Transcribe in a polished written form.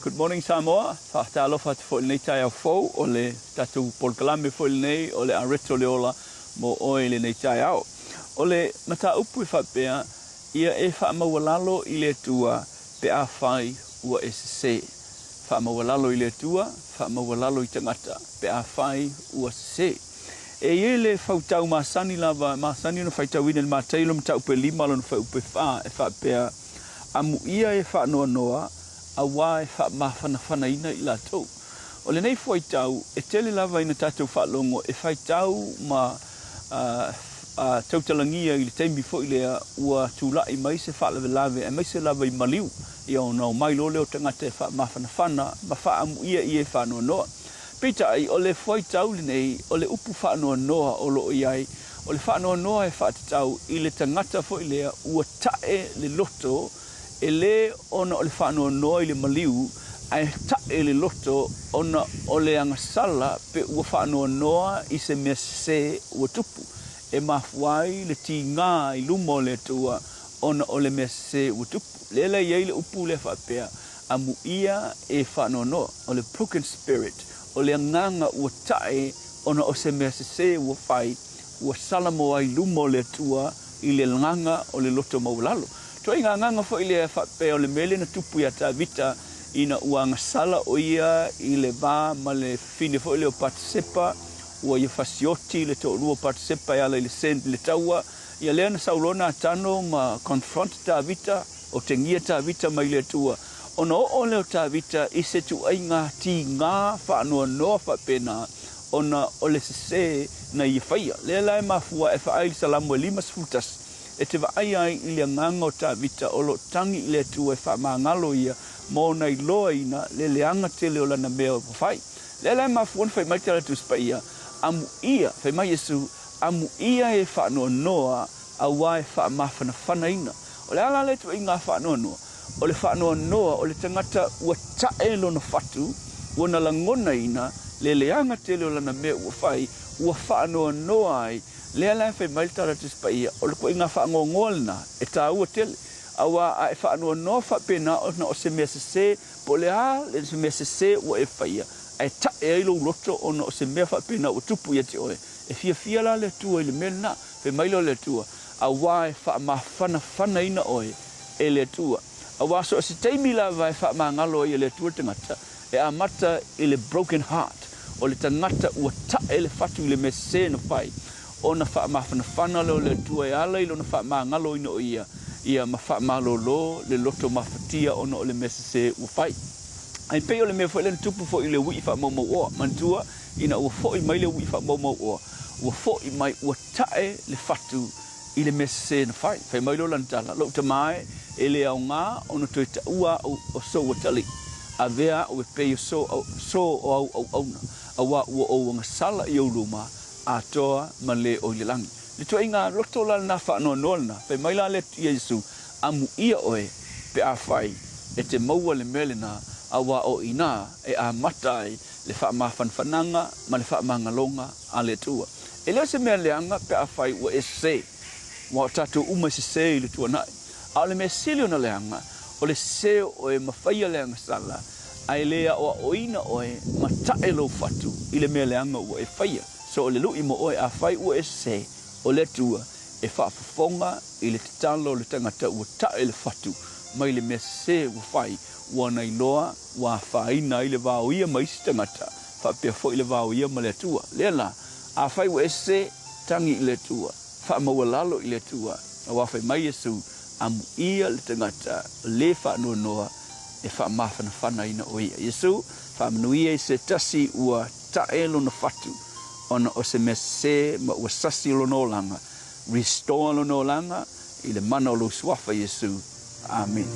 Good morning Samoa. Whaatalofa te whoi nei tai au fau o le tatu polkalame whoi nei o le Areto le ola mo oe le nei tai au. O le mata upu whapea ia e whaamawalalo i le tua pe a whai ua e se. Whaamawalalo i le tua, whaamawalalo i tangata pe a whai ua se. E ie le whautau masani lava, masani no whaitau ina le matailo mta upe lima lo no whaupe wha e whapea amu ia e whaanoa noa a wā e whaamawhana ina i la tau. O le nei whaitau e tele lava ina tātou whaalongo e whaitau ma tautalangia i le teimi fo i lea ua tūlai mai se whaalawe lawe e mai se lawe i maliu i au nao mai lo leo tangata e whaamawhana ma whaamu ia i e whaanoa noa. Pita ai o le whaitau le nei o le upu whaanoa noa o lo iai o le whaanoa noa e whaatatau i le tangata fo i lea ua tae le loto e le ona o le whaanoa noa i le maliu ai tae le loto ona o le Agasala pe ua whaanoa noa i se mea se ua tupu. E mafuai le ti ngā i lumo le tua ona o le mea se ua tupu. Lela iei le upu le whapea amu ia e whaanoa noa o le broken spirit o le nganga ua tae ona o se mea se ua whai ua salamo ai lumo le tua i le nganga o le loto maulalo. Toi ngā nganga fo i le whapea o le mele na tupu ia tā vita ina ua Agasala o ia i le vā ma le fine fo i le o patisepa ua ia fasioti le to lua patisepa ia le send le taua ia lea na saulona atano ma confront tā vita o te ngia tā vita mai le tua ona o leo tā vita i se tu ai ngā ti ngā whaanoa noa whapena ona o le se na ia whaia lea lai mafua e whaai salamu e limas futas e te waai ai i le nganga o tā vita o lo tangi i le tua e whaamangalo ia mō nei loa ina le leanga tele o lana mea o whai. Le lai mafuan whai mai tala tu spaia amu ia, whai mai Yesu, amu ia e whaanoa noa a wā e whaamawhana ina. O le ala le tu i ngā whaanoa noa. O le whaanoa noa, o le tangata ua tae lona whatu, ua na langona ina, le leanga tele o lana mea ua whai, ua whaanoa noa ai, le ala whai mai tala tu spaia, o le kua i ngā whaangoa ngolna, e tā ua tele. Awa a e whaanoa noa whapena o se mea se, po le a le se mea se ua e whaia. E tae ai lo loto ona o se mea whapena o tupu ia te oe. E fia la le tua i le mea na, fe mailo le tua. A wā e whaamawhana ina oe e le tua. A wā so se teimi la vai whaamangalo i le tua tangata, e a mata i le broken heart, o le tangata ua tae le whatu i le mea se na whai. Ona whaamawhana leo le tua e ala i lo na whaamangalo ina o ia ma whaamalolo le loto mawhatia ona o le mesa se ua whai. Ai pei o le mea whai le tupu fo i le wui whaamomau oa. Mantua ina ua fo i mai le wui whaamomau oa. Ua fo i mai ua tae le whatu i le mesa se na whai. Whai mai lo lantala. Lau ta mai e le au ngā ona toi ta ua o so ua tali. A vea o e pei o so o au auna. A wā ua o Agasala i au ruma a toa ma le o le langi. Le toi ngā loto la na whaanoa nolna, whai mai la le Yesu, amu ia oe pe a whai, e te maua le mele na, a wā o ina e a matai le whaamawhanwhananga, ma le whaamangalonga a le tua. E leo se mea leanga pe a whai ua e se, wa tātou uma se i le tua nai. A le mea sili ona leanga, o le se oe mawhaia le Agasala, ai lea o ina oe ma tae lo whatu i le mea leanga ua e whaia. So o le lui mo oe a whai ua e se, o le tua e whaafafonga i le talo le tangata ua tae le whatu mai le mea se ua whai ua nei loa ua whaina i le vāo ia mai si tangata whapea fo i le vāo ia ma le tua lea la a whai ua e se tangi i le tua whaamaua lalo i le tua a wawhai mai Yesu amu ia le tangata le whaanoa noa e whaamawhana ina o ia Yesu whaamanuia i se tasi ua tae lo na whatu ona o se mea se ma ua sasi lo no langa, restore lo no langa, i le mana o lo suafa Yesu. Amen.